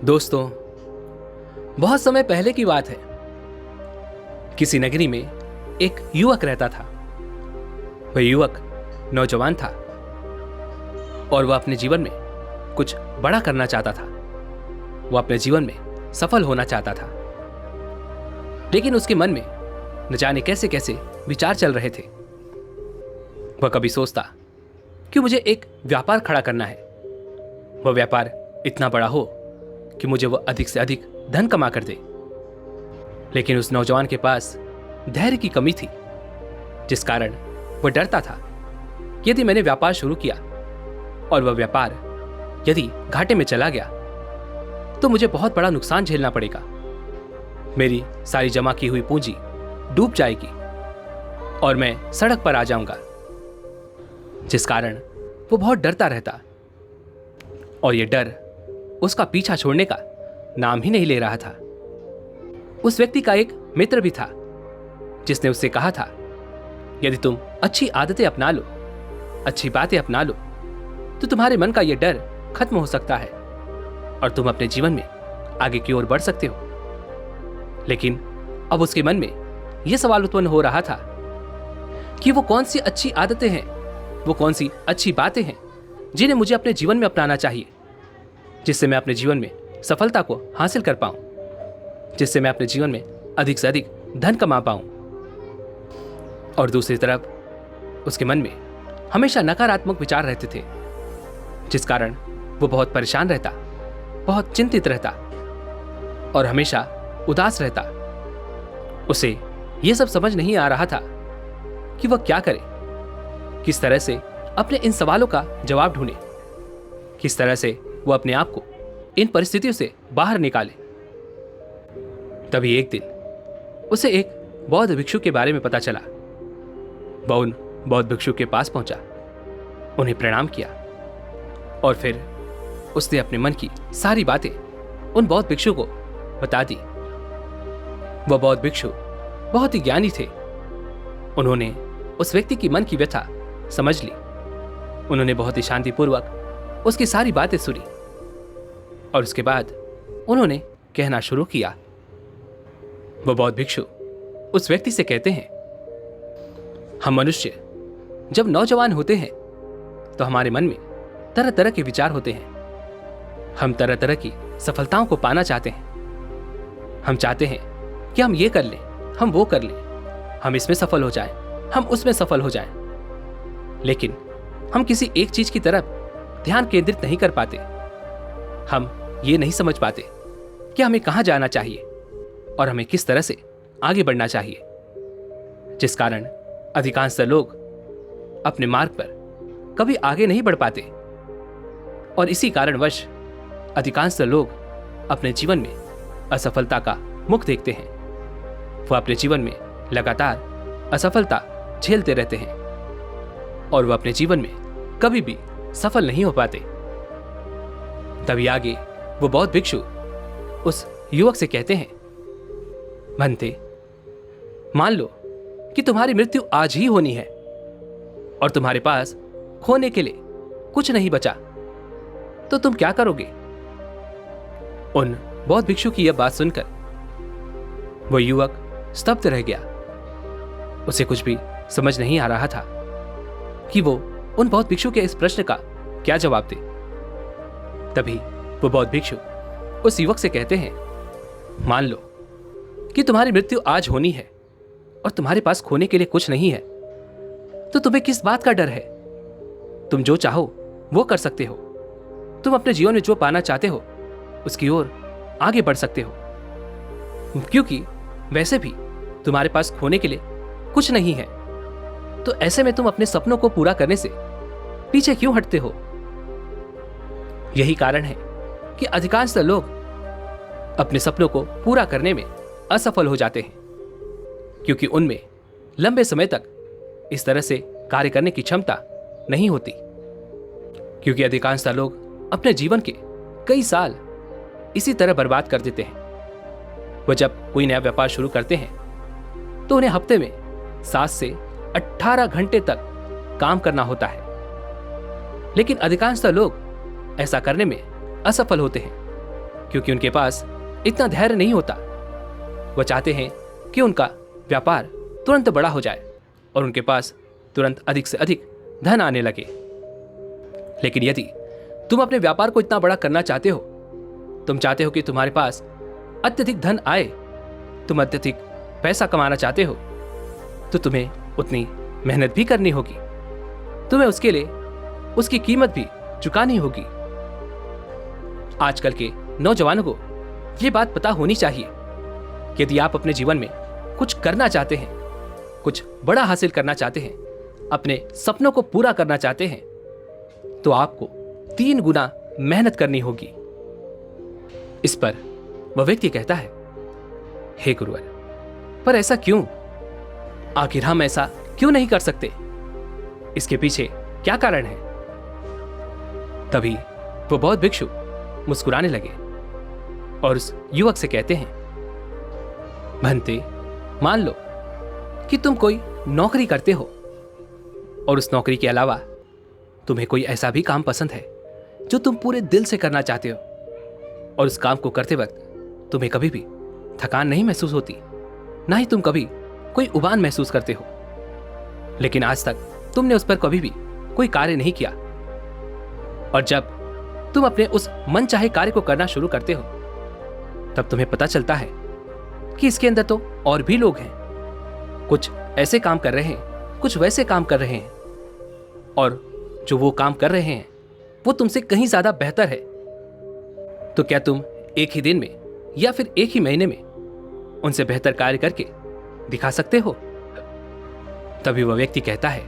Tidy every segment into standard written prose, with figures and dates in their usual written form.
दोस्तों, बहुत समय पहले की बात है। किसी नगरी में एक युवक रहता था। वह युवक नौजवान था और वह अपने जीवन में कुछ बड़ा करना चाहता था। वह अपने जीवन में सफल होना चाहता था, लेकिन उसके मन में न जाने कैसे कैसे विचार चल रहे थे। वह कभी सोचता कि मुझे एक व्यापार खड़ा करना है। वह व्यापार इतना बड़ा हो कि मुझे वह अधिक से अधिक धन कमा कर दे। लेकिन उस नौजवान के पास धैर्य की कमी थी, जिस कारण वह डरता था कि यदि मैंने व्यापार शुरू किया और वह व्यापार यदि घाटे में चला गया तो मुझे बहुत बड़ा नुकसान झेलना पड़ेगा। मेरी सारी जमा की हुई पूंजी डूब जाएगी और मैं सड़क पर आ जाऊंगा, जिस कारण वो बहुत डरता रहता। और यह डर उसका पीछा छोड़ने का नाम ही नहीं ले रहा था। उस व्यक्ति का एक मित्र भी था, जिसने उससे कहा था, यदि तुम अच्छी आदतें अपना लो, अच्छी बातें अपना लो, तो तुम्हारे मन का यह डर खत्म हो सकता है और तुम अपने जीवन में आगे की ओर बढ़ सकते हो। लेकिन अब उसके मन में यह सवाल उत्पन्न हो रहा था कि वो कौन सी अच्छी आदतें हैं, वो कौन सी अच्छी बातें हैं जिन्हें मुझे अपने जीवन में अपनाना चाहिए, जिससे मैं अपने जीवन में सफलता को हासिल कर पाऊं, जिससे मैं अपने जीवन में अधिक से अधिक धन कमा पाऊं। और दूसरी तरफ उसके मन में हमेशा नकारात्मक विचार रहते थे, जिस कारण वो बहुत परेशान रहता, बहुत चिंतित रहता और हमेशा उदास रहता। उसे यह सब समझ नहीं आ रहा था कि वह क्या करे, किस तरह से अपने इन सवालों का जवाब ढूंढे, किस तरह से वो अपने आप को इन परिस्थितियों से बाहर निकाले। तभी एक दिन उसे एक बौद्ध भिक्षु के बारे में पता चला। वह उन बौद्ध भिक्षु के पास पहुंचा, उन्हें प्रणाम किया और फिर उसने अपने मन की सारी बातें उन बौद्ध भिक्षु को बता दी। वह बौद्ध भिक्षु बहुत ही ज्ञानी थे। उन्होंने उस व्यक्ति की मन की व्यथा समझ ली। उन्होंने बहुत ही शांतिपूर्वक उसकी सारी बातें सुनी और उसके बाद उन्होंने कहना शुरू किया। वह बौद्ध भिक्षु उस व्यक्ति से कहते हैं, हम मनुष्य जब नौजवान होते हैं तो हमारे मन में तरह तरह के विचार होते हैं। हम तरह तरह की सफलताओं को पाना चाहते हैं। हम चाहते हैं कि हम ये कर लें, हम वो कर लें, हम इसमें सफल हो जाएं, हम उसमें सफल हो जाएं। लेकिन हम किसी एक चीज की तरफ ध्यान केंद्रित नहीं कर पाते। हम ये नहीं समझ पाते कि हमें कहां जाना चाहिए और हमें किस तरह से आगे बढ़ना चाहिए, जिस कारण अधिकांश लोग अपने मार्ग पर कभी आगे नहीं बढ़ पाते। और इसी कारणवश अधिकांश लोग अपने जीवन में असफलता का मुख देखते हैं। वह अपने जीवन में लगातार असफलता झेलते रहते हैं और वह अपने जीवन में कभी भी सफल नहीं हो पाते। तभी आगे वो बौद्ध भिक्षु उस युवक से कहते हैं, भंते, मान लो कि तुम्हारी मृत्यु आज ही होनी है और तुम्हारे पास खोने के लिए कुछ नहीं बचा, तो तुम क्या करोगे? उन बौद्ध भिक्षु की यह बात सुनकर वह युवक स्तब्ध रह गया। उसे कुछ भी समझ नहीं आ रहा था कि वो उन बौद्ध भिक्षु के इस प्रश्न का क्या जवाब दे। तभी वो बौद्ध भिक्षु उस युवक से कहते हैं, मान लो कि तुम्हारी मृत्यु आज होनी है और तुम्हारे पास खोने के लिए कुछ नहीं है, तो तुम्हें किस बात का डर है? तुम जो चाहो वो कर सकते हो। तुम अपने जीवन में जो पाना चाहते हो उसकी ओर आगे बढ़ सकते हो, क्योंकि वैसे भी तुम्हारे पास खोने के लिए कुछ नहीं है। तो ऐसे में तुम अपने सपनों को पूरा करने से पीछे क्यों हटते हो? यही कारण है कि अधिकांश लोग अपने सपनों को पूरा करने में असफल हो जाते हैं, क्योंकि उनमें लंबे समय तक इस तरह से कार्य करने की क्षमता नहीं होती। क्योंकि अधिकांश लोग अपने जीवन के कई साल इसी तरह बर्बाद कर देते हैं। वह जब कोई नया व्यापार शुरू करते हैं तो उन्हें हफ्ते में 7 से 18 घंटे तक काम करना होता है। लेकिन अधिकांश लोग ऐसा करने में असफल होते हैं, क्योंकि उनके पास इतना धैर्य नहीं होता। वो चाहते हैं कि उनका व्यापार तुरंत बड़ा हो जाए और उनके पास तुरंत अधिक से अधिक धन आने लगे। लेकिन यदि तुम अपने व्यापार को इतना बड़ा करना चाहते हो, तुम चाहते हो कि तुम्हारे पास अत्यधिक धन आए, तुम अत्यधिक पैसा कमाना चाहते हो, तो तुम्हें उतनी मेहनत भी करनी होगी। तुम्हें उसके लिए उसकी कीमत भी चुकानी होगी। आजकल के नौजवानों को यह बात पता होनी चाहिए कि यदि आप अपने जीवन में कुछ करना चाहते हैं, कुछ बड़ा हासिल करना चाहते हैं, अपने सपनों को पूरा करना चाहते हैं, तो आपको 3 गुना मेहनत करनी होगी। इस पर वह व्यक्ति कहता है, हे गुरुवर, पर ऐसा क्यों? आखिर हम ऐसा क्यों नहीं कर सकते? इसके पीछे क्या कारण है? तभी वो बौद्ध भिक्षु मुस्कुराने लगे और उस युवक से कहते हैं, भंते, मान लो कि तुम कोई नौकरी करते हो और उस नौकरी के अलावा तुम्हें कोई ऐसा भी काम पसंद है जो तुम पूरे दिल से करना चाहते हो, और उस काम को करते वक्त तुम्हें कभी भी थकान नहीं महसूस होती, ना ही तुम कभी कोई उबान महसूस करते हो। लेकिन आज तक तुमने उस पर कभी भी कोई कार्य नहीं किया, और जब तुम अपने उस मनचाहे कार्य को करना शुरू करते हो, तब तुम्हें पता चलता है कि इसके अंदर तो और भी लोग हैं, कुछ ऐसे काम कर रहे हैं, कुछ वैसे काम कर रहे हैं, और जो वो काम कर रहे हैं वो तुमसे कहीं ज्यादा बेहतर है। तो क्या तुम एक ही दिन में या फिर एक ही महीने में उनसे बेहतर कार्य करके दिखा सकते हो? तभी वह व्यक्ति कहता है,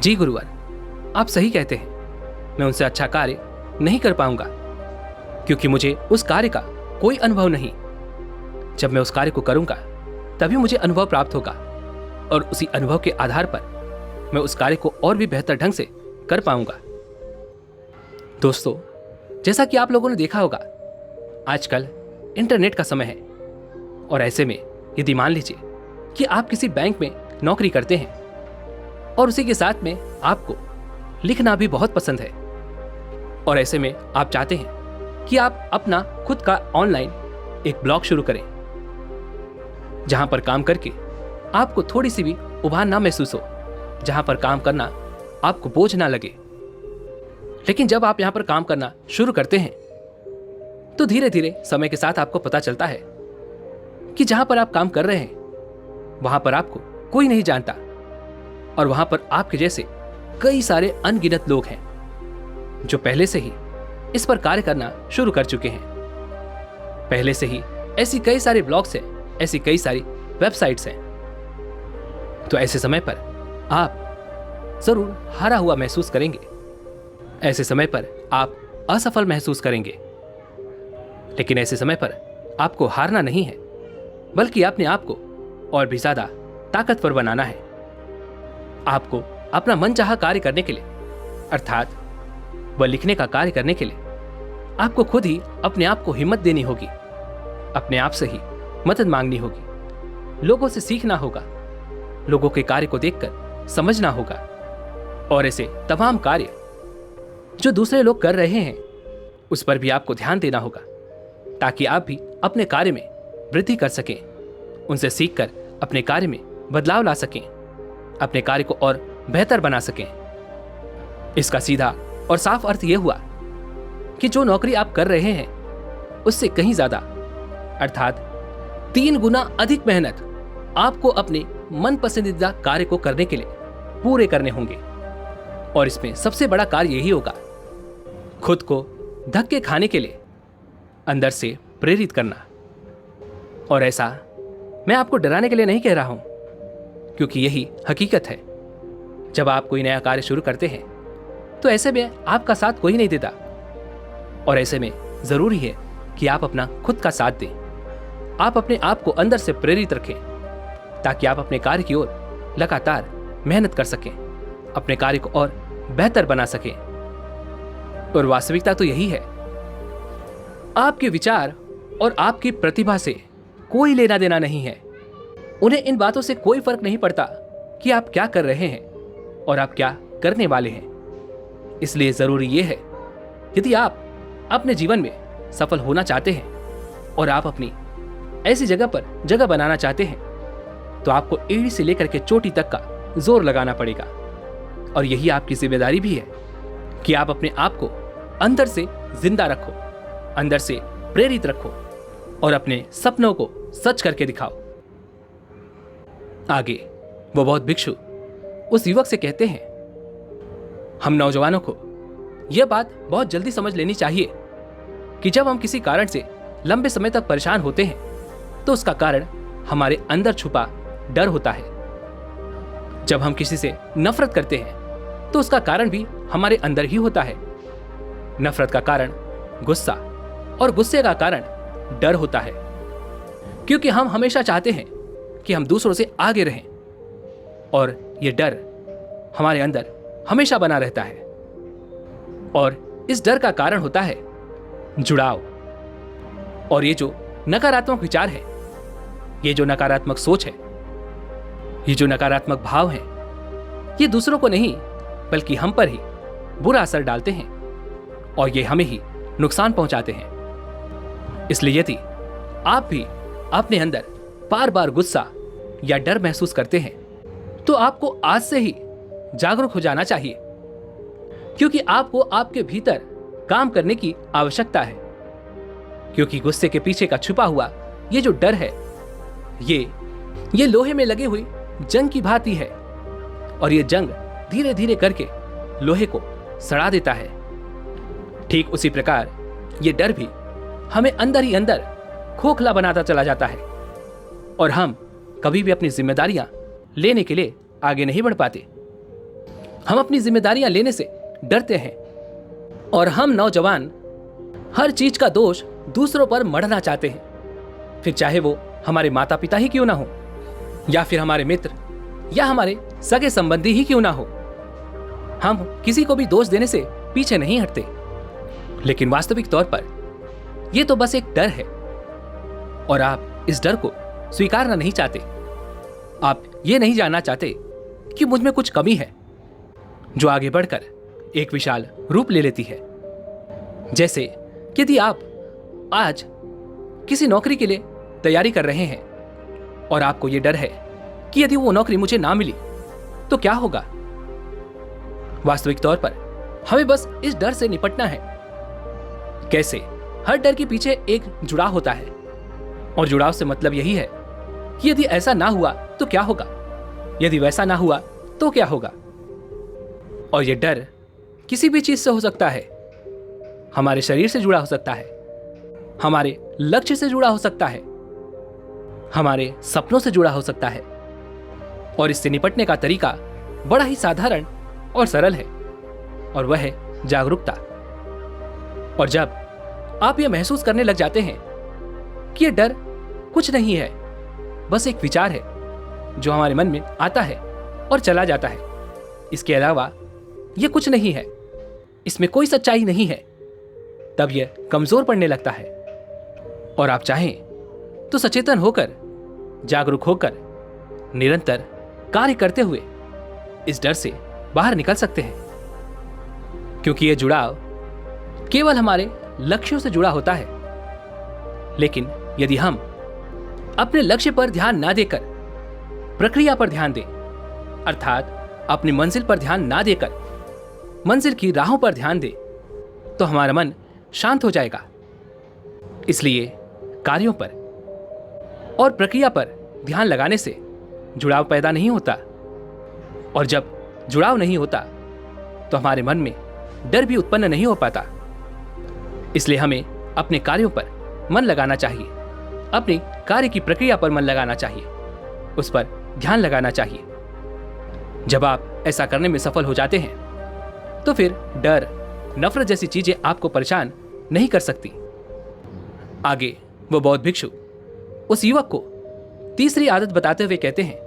जी गुरुवर, आप सही कहते हैं, मैं उनसे अच्छा कार्य नहीं कर पाऊंगा, क्योंकि मुझे उस कार्य का कोई अनुभव नहीं। जब मैं उस कार्य को करूंगा तभी मुझे अनुभव प्राप्त होगा, और उसी अनुभव के आधार पर मैं उस कार्य को और भी बेहतर ढंग से कर पाऊंगा। दोस्तों, जैसा कि आप लोगों ने देखा होगा, आजकल इंटरनेट का समय है, और ऐसे में यदि मान लीजिए कि आप किसी बैंक में नौकरी करते हैं और उसी के साथ में आपको लिखना भी बहुत पसंद है, और ऐसे में आप चाहते हैं कि आप अपना खुद का ऑनलाइन एक ब्लॉग शुरू करें, जहां पर काम करके आपको थोड़ी सी भी उबान ना महसूस हो, जहां पर काम करना आपको बोझ ना लगे। लेकिन जब आप यहां पर काम करना शुरू करते हैं तो धीरे धीरे समय के साथ आपको पता चलता है कि जहां पर आप काम कर रहे हैं वहां पर आपको कोई नहीं जानता, और वहां पर आपके जैसे कई सारे अनगिनत लोग हैं जो पहले से ही इस पर कार्य करना शुरू कर चुके हैं। पहले से ही ऐसी कई सारे ब्लॉग्स हैं, ऐसी कई सारी वेबसाइट्स हैं। तो ऐसे समय पर आप जरूर हारा हुआ महसूस करेंगे, ऐसे समय पर आप असफल महसूस करेंगे। लेकिन ऐसे समय पर आपको हारना नहीं है, बल्कि अपने आप को और भी ज्यादा ताकतवर बनाना है। आपको अपना मनचाहा कार्य करने के लिए, अर्थात वह लिखने का कार्य करने के लिए, आपको खुद ही अपने आप को हिम्मत देनी होगी, अपने आप से ही मदद मांगनी होगी, लोगों से सीखना होगा, लोगों के कार्य को देखकर समझना होगा, और ऐसे तमाम कार्य जो दूसरे लोग कर रहे हैं उस पर भी आपको ध्यान देना होगा, ताकि आप भी अपने कार्य में वृद्धि कर सकें, उनसे सीखकर अपने कार्य में बदलाव ला सकें, अपने कार्य को और बेहतर बना सकें। इसका सीधा और साफ अर्थ यह हुआ कि जो नौकरी आप कर रहे हैं उससे कहीं ज्यादा, अर्थात 3 गुना अधिक मेहनत आपको अपने मन पसंदीदा कार्य को करने के लिए पूरे करने होंगे। और इसमें सबसे बड़ा कार्य यही होगा, खुद को धक्के खाने के लिए अंदर से प्रेरित करना। और ऐसा मैं आपको डराने के लिए नहीं कह रहा हूं, क्योंकि यही हकीकत है। जब आप कोई नया कार्य शुरू करते हैं तो ऐसे में आपका साथ कोई नहीं देता, और ऐसे में जरूरी है कि आप अपना खुद का साथ दें। आप अपने आप को अंदर से प्रेरित रखें, ताकि आप अपने कार्य की ओर लगातार मेहनत कर सकें, अपने कार्य को और बेहतर बना सकें। और वास्तविकता तो यही है, आपके विचार और आपकी प्रतिभा से कोई लेना देना नहीं है। उन्हें इन बातों से कोई फर्क नहीं पड़ता कि आप क्या कर रहे हैं और आप क्या करने वाले हैं। इसलिए जरूरी यह है, यदि आप अपने जीवन में सफल होना चाहते हैं और आप अपनी ऐसी जगह पर जगह बनाना चाहते हैं, तो आपको एड़ी से लेकर के चोटी तक का जोर लगाना पड़ेगा। और यही आपकी जिम्मेदारी भी है कि आप अपने आप को अंदर से जिंदा रखो, अंदर से प्रेरित रखो और अपने सपनों को सच करके दिखाओ। आगे वो बौद्ध भिक्षु उस युवक से कहते हैं, हम नौजवानों को यह बात बहुत जल्दी समझ लेनी चाहिए कि जब हम किसी कारण से लंबे समय तक परेशान होते हैं तो उसका कारण हमारे अंदर छुपा डर होता है। जब हम किसी से नफरत करते हैं तो उसका कारण भी हमारे अंदर ही होता है। नफरत का कारण गुस्सा और गुस्से का कारण डर होता है, क्योंकि हम हमेशा चाहते हैं कि हम दूसरों से आगे रहें और यह डर हमारे अंदर हमेशा बना रहता है। और इस डर का कारण होता है जुड़ाव। और ये जो नकारात्मक विचार है, ये जो नकारात्मक सोच है, ये जो नकारात्मक भाव है, ये दूसरों को नहीं बल्कि हम पर ही बुरा असर डालते हैं और ये हमें ही नुकसान पहुंचाते हैं। इसलिए यदि आप भी अपने अंदर बार बार गुस्सा या डर महसूस करते हैं तो आपको आज से ही जागरूक हो जाना चाहिए, क्योंकि आपको आपके भीतर काम करने की आवश्यकता है। क्योंकि गुस्से के पीछे का छुपा हुआ ये जो डर है, ये लोहे में लगी हुई जंग की भांति है और ये जंग धीरे धीरे करके लोहे को सड़ा देता है। ठीक उसी प्रकार ये डर भी हमें अंदर ही अंदर खोखला बनाता चला जाता है और हम कभी भी अपनी जिम्मेदारियां लेने के लिए आगे नहीं बढ़ पाते। हम अपनी जिम्मेदारियां लेने से डरते हैं और हम नौजवान हर चीज का दोष दूसरों पर मढ़ना चाहते हैं, फिर चाहे वो हमारे माता पिता ही क्यों ना हो या फिर हमारे मित्र या हमारे सगे संबंधी ही क्यों ना हो। हम किसी को भी दोष देने से पीछे नहीं हटते, लेकिन वास्तविक तौर पर यह तो बस एक डर है और आप इस डर को स्वीकारना नहीं चाहते। आप ये नहीं जानना चाहते कि मुझ में कुछ कमी है जो आगे बढ़कर एक विशाल रूप ले लेती है। जैसे यदि आप आज किसी नौकरी के लिए तैयारी कर रहे हैं और आपको यह डर है कि यदि वो नौकरी मुझे ना मिली तो क्या होगा। वास्तविक तौर पर हमें बस इस डर से निपटना है। कैसे? हर डर के पीछे एक जुड़ाव होता है और जुड़ाव से मतलब यही है कि यदि ऐसा ना हुआ तो क्या होगा, यदि वैसा ना हुआ तो क्या होगा। और यह डर किसी भी चीज से हो सकता है, हमारे शरीर से जुड़ा हो सकता है, हमारे लक्ष्य से जुड़ा हो सकता है, हमारे सपनों से जुड़ा हो सकता है। और इससे निपटने का तरीका बड़ा ही साधारण और सरल है और वह है जागरूकता। और जब आप यह महसूस करने लग जाते हैं कि यह डर कुछ नहीं है, बस एक विचार है जो हमारे मन में आता है और चला जाता है, इसके अलावा यह कुछ नहीं है, इसमें कोई सच्चाई नहीं है, तब यह कमजोर पड़ने लगता है और आप चाहें तो सचेतन होकर, जागरूक होकर, निरंतर कार्य करते हुए इस डर से बाहर निकल सकते हैं। क्योंकि यह जुड़ाव केवल हमारे लक्ष्यों से जुड़ा होता है। लेकिन यदि हम अपने लक्ष्य पर ध्यान ना देकर प्रक्रिया पर ध्यान दें, अर्थात अपनी मंजिल पर ध्यान ना देकर मंजिल की राहों पर ध्यान दें, तो हमारा मन शांत हो जाएगा। इसलिए कार्यों पर और प्रक्रिया पर ध्यान लगाने से जुड़ाव पैदा नहीं होता, और जब जुड़ाव नहीं होता तो हमारे मन में डर भी उत्पन्न नहीं हो पाता। इसलिए हमें अपने कार्यों पर मन लगाना चाहिए, अपनी कार्य की प्रक्रिया पर मन लगाना चाहिए, उस पर ध्यान लगाना चाहिए। जब आप ऐसा करने में सफल हो जाते हैं तो फिर डर, नफरत जैसी चीजें आपको परेशान नहीं कर सकती। आगे वो बौद्ध भिक्षु उस युवक को तीसरी आदत बताते हुए कहते हैं,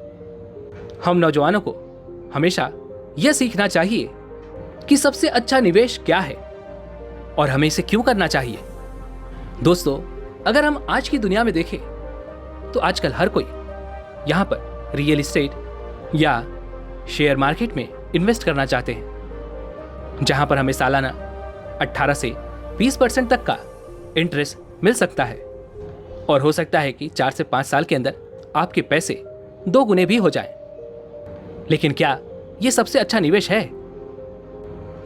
हम नौजवानों को हमेशा यह सीखना चाहिए कि सबसे अच्छा निवेश क्या है और हमें इसे क्यों करना चाहिए। दोस्तों, अगर हम आज की दुनिया में देखें तो आजकल हर कोई यहां पर रियल एस्टेट या शेयर मार्केट में इन्वेस्ट करना चाहते हैं, जहां पर हमें सालाना 18 से 20% तक का इंटरेस्ट मिल सकता है और हो सकता है कि 4 से 5 साल के अंदर आपके पैसे 2 गुने भी हो जाएं। लेकिन क्या यह सबसे अच्छा निवेश है?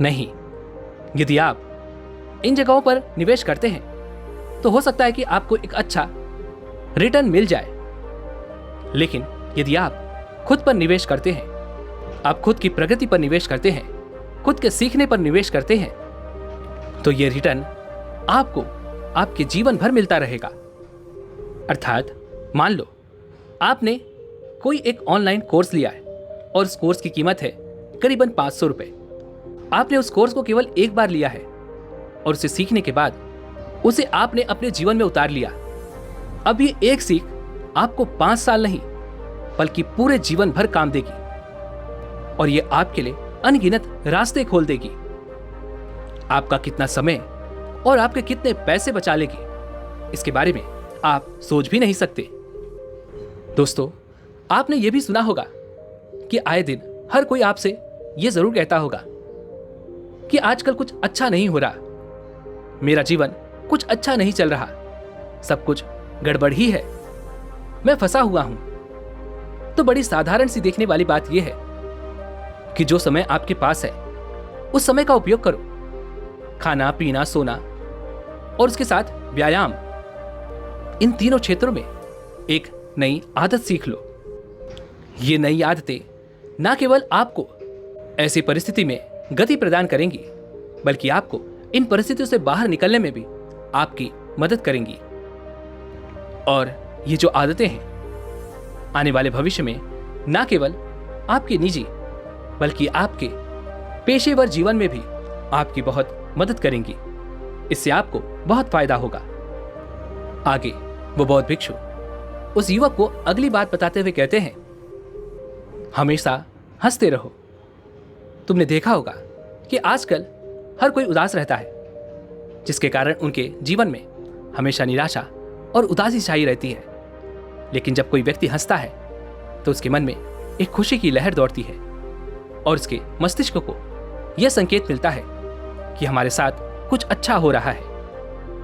नहीं। यदि आप इन जगहों पर निवेश करते हैं तो हो सकता है कि आपको एक अच्छा रिटर्न मिल जाए, लेकिन यदि आप खुद पर निवेश करते हैं, आप खुद की प्रगति पर निवेश करते हैं, खुद के सीखने पर निवेश करते हैं, तो यह रिटर्न आपको आपके जीवन भर मिलता रहेगा। अर्थात मान लो आपने कोई एक ऑनलाइन कोर्स लिया है और उस कोर्स की कीमत है करीबन 500 रुपए। आपने उस कोर्स को केवल एक बार लिया है और उसे सीखने के बाद उसे आपने अपने जीवन में उतार लिया। अब ये एक सीख आपको 5 साल नहीं बल्कि पूरे जीवन भर काम देगी और ये आपके लिए अनगिनत रास्ते खोल देगी। आपका कितना समय और आपके कितने पैसे बचा लेगी, इसके बारे में आप सोच भी नहीं सकते। दोस्तों, आपने ये भी सुना होगा कि आए दिन हर कोई आपसे ये जरूर कहता होगा कि आजकल कुछ अच्छा नहीं हो रहा, मेरा जीवन कुछ अच्छा नहीं चल रहा, सब कुछ गड़बड़ ही है, मैं फंसा हुआ हूं। तो बड़ी साधारण सी देखने वाली बात यह है कि जो समय आपके पास है उस समय का उपयोग करो। खाना, पीना, सोना और उसके साथ व्यायाम, इन तीनों क्षेत्रों में एक नई आदत सीख लो। ये नई आदतें ना केवल आपको ऐसी परिस्थिति में गति प्रदान करेंगी बल्कि आपको इन परिस्थितियों से बाहर निकलने में भी आपकी मदद करेंगी। और ये जो आदतें हैं आने वाले भविष्य में ना केवल आपके निजी बल्कि आपके पेशेवर जीवन में भी आपकी बहुत मदद करेंगी। इससे आपको बहुत फायदा होगा। आगे वो बौद्ध भिक्षु उस युवक को अगली बात बताते हुए कहते हैं, हमेशा हंसते रहो। तुमने देखा होगा कि आजकल हर कोई उदास रहता है, जिसके कारण उनके जीवन में हमेशा निराशा और उदासी छाई रहती है। लेकिन जब कोई व्यक्ति हंसता है तो उसके मन में एक खुशी की लहर दौड़ती है और उसके मस्तिष्क को यह संकेत मिलता है कि हमारे साथ कुछ अच्छा हो रहा है,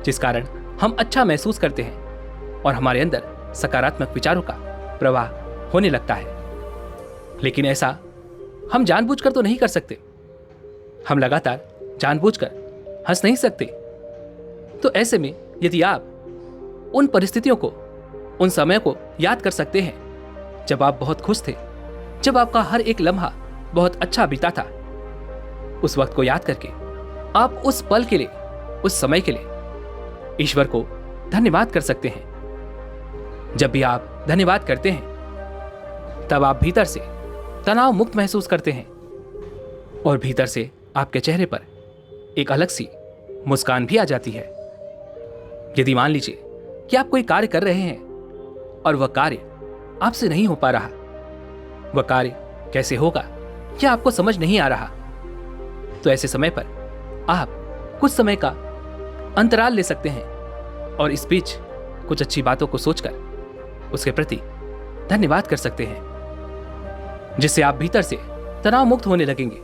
जिस कारण हम अच्छा महसूस करते हैं और हमारे अंदर सकारात्मक विचारों का प्रवाह होने लगता है। लेकिन ऐसा हम जानबूझकर तो नहीं कर सकते। हम लगातार जानबूझकर हंस नहीं सकते। तो ऐसे में यदि आप उन परिस्थितियों को, उन समय को याद कर सकते हैं जब आप बहुत खुश थे, जब आपका हर एक लम्हा बहुत अच्छा बीता था, उस वक्त को याद करके आप उस पल के लिए, उस समय के लिए ईश्वर को धन्यवाद कर सकते हैं। जब भी आप धन्यवाद करते हैं तब आप भीतर से तनाव मुक्त महसूस करते हैं और भीतर से आपके चेहरे पर एक अलग सी मुस्कान भी आ जाती है। यदि मान लीजिए कि आप कोई कार्य कर रहे हैं और वह कार्य आपसे नहीं हो पा रहा, वह कार्य कैसे होगा क्या आपको समझ नहीं आ रहा, तो ऐसे समय पर आप कुछ समय का अंतराल ले सकते हैं और इस बीच कुछ अच्छी बातों को सोचकर उसके प्रति धन्यवाद कर सकते हैं, जिससे आप भीतर से तनाव मुक्त होने लगेंगे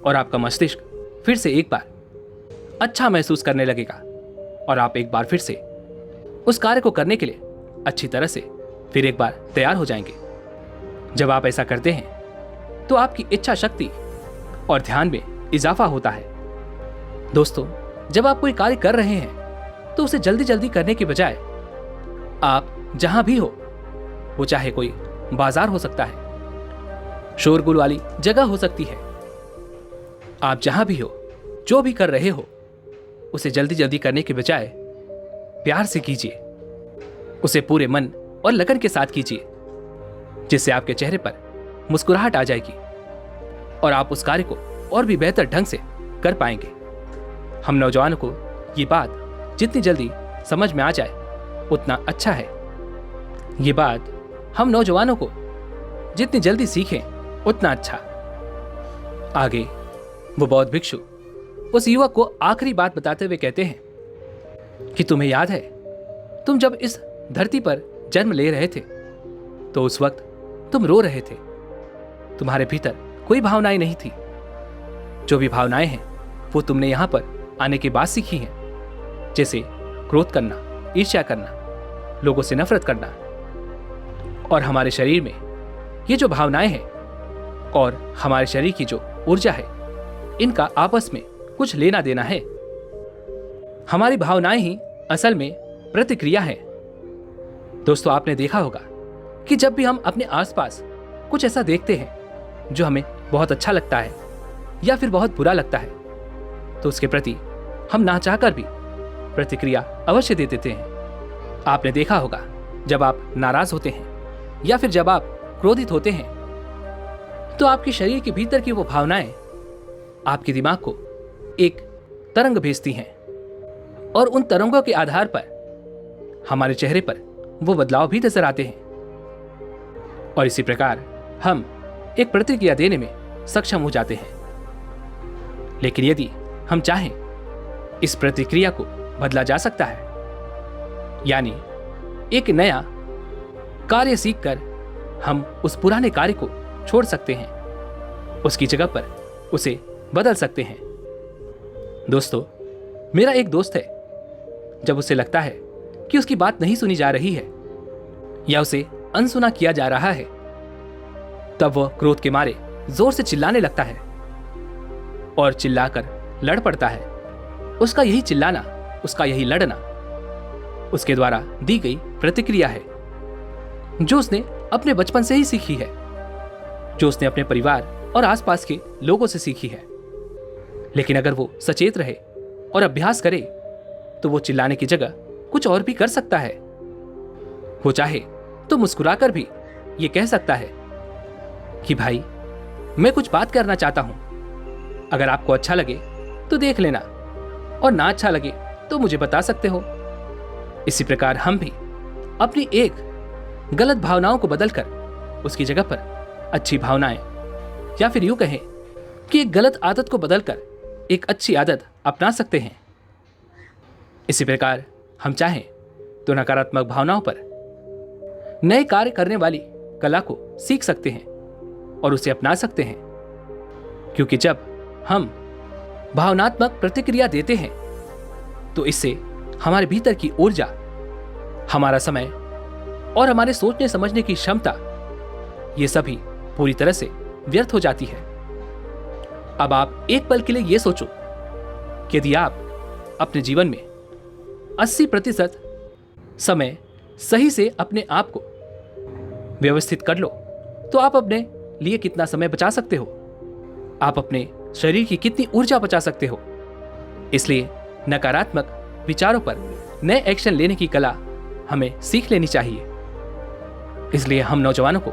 और आपका मस्तिष्क फिर से एक बार अच्छा महसूस करने लगेगा और आप एक बार फिर से उस कार्य को करने के लिए अच्छी तरह से फिर एक बार तैयार हो जाएंगे। जब आप ऐसा करते हैं तो आपकी इच्छा शक्ति और ध्यान में इजाफा होता है। दोस्तों, जब आप कोई कार्य कर रहे हैं तो उसे जल्दी जल्दी करने के बजाय आप जहां भी हो, वो चाहे कोई बाजार हो सकता है, शोरगुल वाली जगह हो सकती है, आप जहां भी हो, जो भी कर रहे हो, उसे जल्दी जल्दी करने के बजाय प्यार से कीजिए। उसे पूरे मन और लगन के साथ कीजिए, जिससे आपके चेहरे पर मुस्कुराहट आ जाएगी और आप उस कार्य को और भी बेहतर ढंग से कर पाएंगे। हम नौजवानों को ये बात जितनी जल्दी समझ में आ जाए उतना अच्छा है। ये बात हम नौजवानों को जितनी जल्दी सीखें उतना अच्छा। आगे वो बौद्ध भिक्षु उस युवक को आखिरी बात बताते हुए कहते हैं कि तुम्हें याद है, तुम जब इस धरती पर जन्म ले रहे थे तो उस वक्त तुम रो रहे थे। तुम्हारे भीतर कोई भावनाएं नहीं थी। जो भी भावनाएं हैं वो तुमने यहां पर आने के बाद सीखी हैं, जैसे क्रोध करना, ईर्ष्या करना, लोगों से नफरत करना। और हमारे शरीर में ये जो भावनाएं हैं और हमारे शरीर की जो ऊर्जा है, इनका आपस में कुछ लेना देना है। हमारी भावनाएं ही असल में प्रतिक्रिया है। दोस्तों, आपने देखा होगा कि जब भी हम अपने आसपास कुछ ऐसा देखते हैं जो हमें बहुत अच्छा लगता है या फिर बहुत बुरा लगता है, तो उसके प्रति हम ना चाहकर भी प्रतिक्रिया अवश्य दे देते हैं। आपने देखा होगा जब आप नाराज होते हैं या फिर जब आप क्रोधित होते हैं, तो आपके शरीर के भीतर की वो भावनाएं आपके दिमाग को एक तरंग भेजती हैं और उन तरंगों के आधार पर हमारे चेहरे पर वो बदलाव भी नजर आते हैं और इसी प्रकार हम एक प्रतिक्रिया देने में सक्षम हो जाते हैं। लेकिन यदि हम चाहें, इस प्रतिक्रिया को बदला जा सकता है। यानी एक नया कार्य सीखकर हम उस पुराने कार्य को छोड़ सकते हैं, उसकी जगह पर उसे बदल सकते हैं। दोस्तों, मेरा एक दोस्त है, जब उसे लगता है कि उसकी बात नहीं सुनी जा रही है या उसे अनसुना किया जा रहा है, तब वह क्रोध के मारे जोर से चिल्लाने लगता है और चिल्लाकर लड़ पड़ता है। उसका यही चिल्लाना, उसका यही लड़ना उसके द्वारा दी गई प्रतिक्रिया है, जो उसने अपने बचपन से ही सीखी है, जो उसने अपने परिवार और आसपास के लोगों से सीखी है। लेकिन अगर वो सचेत रहे और अभ्यास करे तो वो चिल्लाने की जगह कुछ और भी कर सकता है। वो चाहे तो मुस्कुराकर भी ये कह सकता है कि भाई, मैं कुछ बात करना चाहता हूं, अगर आपको अच्छा लगे तो देख लेना और ना अच्छा लगे तो मुझे बता सकते हो। इसी प्रकार हम भी अपनी एक गलत भावनाओं को बदलकर उसकी जगह पर अच्छी भावनाएं, या फिर यूं कहें कि एक गलत आदत को बदलकर एक अच्छी आदत अपना सकते हैं। इसी प्रकार हम चाहें तो नकारात्मक भावनाओं पर नए कार्य करने वाली कला को सीख सकते हैं और उसे अपना सकते हैं, क्योंकि जब हम भावनात्मक प्रतिक्रिया देते हैं तो इससे हमारे भीतर की ऊर्जा, हमारा समय और हमारे सोचने समझने की क्षमता, ये सभी पूरी तरह से व्यर्थ हो जाती है। अब आप एक पल के लिए यह सोचो कि यदि आप अपने जीवन में 80% समय सही से अपने आप को व्यवस्थित कर लो तो आप अपने लिए कितना समय बचा सकते हो, आप अपने शरीर की कितनी ऊर्जा बचा सकते हो। इसलिए नकारात्मक विचारों पर नए एक्शन लेने की कला हमें सीख लेनी चाहिए। इसलिए हम नौजवानों को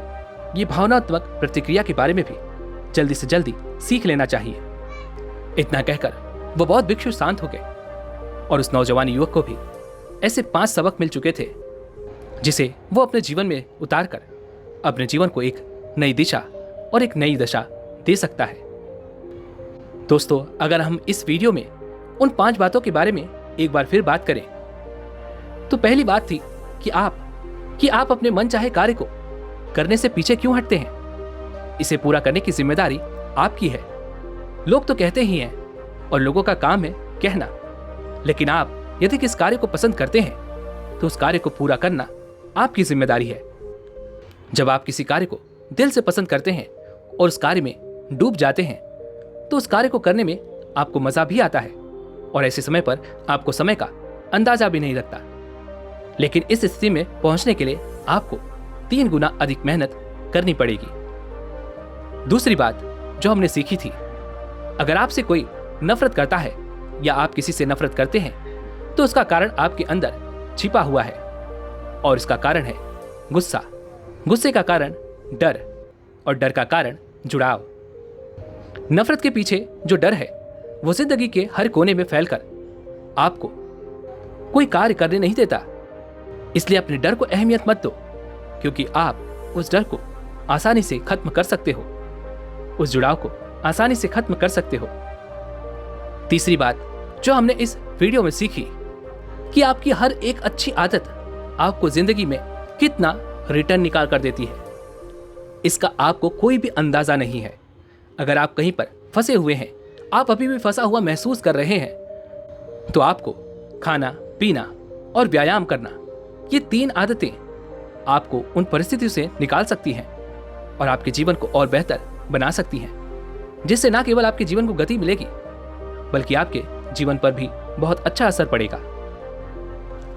ये भावनात्मक प्रतिक्रिया के बारे में भी जल्दी से जल्दी सीख लेना चाहिए। इतना कहकर वो बहुत भिक्षु शांत हो गए और उस नौजवान युवक को भी ऐसे 5 सबक मिल चुके थे जिसे वो अपने जीवन में उतारकर अपने जीवन को एक नई दिशा और एक नई दशा दे सकता है। दोस्तों, अगर हम इस वीडियो में उन 5 बातों के बारे में एक बार फिर बात करें तो पहली बात थी कि आप अपने मन चाहे कार्य को करने से पीछे क्यों हटते हैं। इसे पूरा करने की जिम्मेदारी आपकी है। लोग तो कहते ही हैं और लोगों का काम है कहना, लेकिन आप यदि किस कार्य को पसंद करते हैं तो उस कार्य को पूरा करना आपकी जिम्मेदारी है। जब आप किसी कार्य को दिल से पसंद करते हैं और उस कार्य में डूब जाते हैं तो उस कार्य को करने में आपको मजा भी आता है और ऐसे समय पर आपको समय का अंदाजा भी नहीं लगता। लेकिन इस स्थिति में पहुंचने के लिए आपको 3 गुना अधिक मेहनत करनी पड़ेगी। दूसरी बात जो हमने सीखी थी, अगर आपसे कोई नफरत करता है या आप किसी से नफरत करते हैं तो उसका कारण आपके अंदर छिपा हुआ है और इसका कारण है गुस्सा, गुस्से का कारण डर और डर का कारण जुड़ाव। नफरत के पीछे जो डर है वो जिंदगी के हर कोने में फैलकर आपको कोई कार्य करने नहीं देता। इसलिए अपने डर को अहमियत मत दो, क्योंकि आप उस डर को आसानी से खत्म कर सकते हो, उस जुड़ाव को आसानी से खत्म कर सकते हो। तीसरी बात जो हमने इस वीडियो में सीखी कि आपकी हर एक अच्छी आदत आपको जिंदगी में कितना रिटर्न निकाल कर देती है, इसका आपको कोई भी अंदाजा नहीं है। अगर आप कहीं पर फंसे हुए हैं, आप अभी भी फंसा हुआ महसूस कर रहे हैं, तो आपको खाना पीना और व्यायाम करना, ये 3 आदतें आपको उन परिस्थितियों से निकाल सकती हैं और आपके जीवन को और बेहतर बना सकती हैं, जिससे ना केवल आपके जीवन को गति मिलेगी बल्कि आपके जीवन पर भी बहुत अच्छा असर पड़ेगा।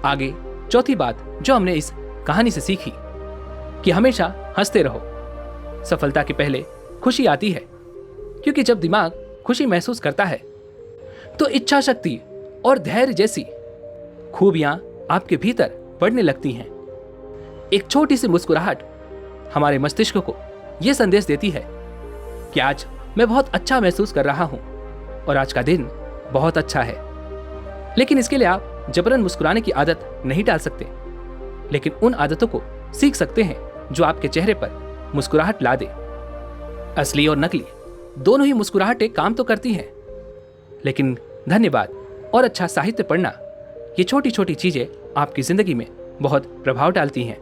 आगे चौथी बात जो हमने इस कहानी से सीखी कि हमेशा हंसते रहो। सफलता के पहले खुशी आती है, क्योंकि जब दिमाग खुशी महसूस करता है तो इच्छा शक्ति और धैर्य जैसी खूबियां आपके भीतर बढ़ने लगती हैं। एक छोटी सी मुस्कुराहट हमारे मस्तिष्क को यह संदेश देती है कि आज मैं बहुत अच्छा महसूस कर रहा हूं और आज का दिन बहुत अच्छा है। लेकिन इसके लिए आप जबरन मुस्कुराने की आदत नहीं डाल सकते, लेकिन उन आदतों को सीख सकते हैं जो आपके चेहरे पर मुस्कुराहट ला दे। असली और नकली दोनों ही मुस्कुराहटें काम तो करती हैं, लेकिन धन्यवाद और अच्छा साहित्य पढ़ना, ये छोटी छोटी चीजें आपकी जिंदगी में बहुत प्रभाव डालती हैं।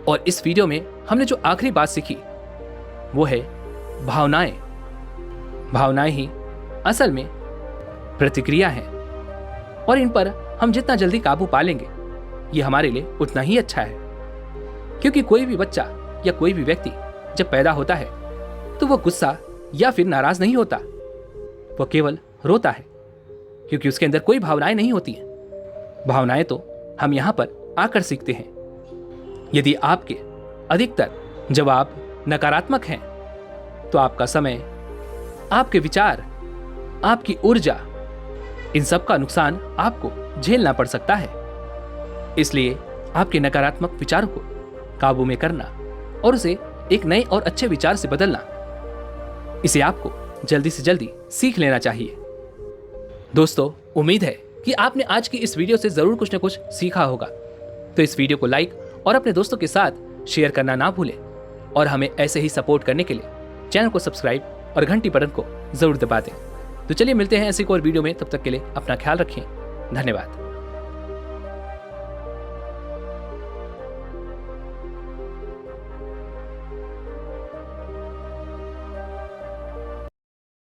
और इस वीडियो में हमने जो आखिरी बात सीखी वो है भावनाएं। भावनाएं ही असल में प्रतिक्रिया हैं और इन पर हम जितना जल्दी काबू पा लेंगे ये हमारे लिए उतना ही अच्छा है। क्योंकि कोई भी बच्चा या कोई भी व्यक्ति जब पैदा होता है तो वो गुस्सा या फिर नाराज नहीं होता, वो केवल रोता है, क्योंकि उसके अंदर कोई भावनाएं नहीं होती हैं। भावनाएं तो हम यहां पर आकर सीखते हैं। यदि आपके अधिकतर जवाब नकारात्मक हैं तो आपका समय, आपके विचार, आपकी ऊर्जा, इन सब का नुकसान आपको झेलना पड़ सकता है। इसलिए आपके नकारात्मक विचारों को काबू में करना और उसे एक नए और अच्छे विचार से बदलना, इसे आपको जल्दी से जल्दी सीख लेना चाहिए। दोस्तों, उम्मीद है कि आपने आज की इस वीडियो से जरूर कुछ न कुछ सीखा होगा। तो इस वीडियो को लाइक और अपने दोस्तों के साथ शेयर करना ना भूलें और हमें ऐसे ही सपोर्ट करने के लिए चैनल को सब्सक्राइब और घंटी बटन को जरूर दबा दें। तो चलिए मिलते हैं ऐसी कोई और वीडियो में, तब तक के लिए अपना ख्याल रखें। धन्यवाद।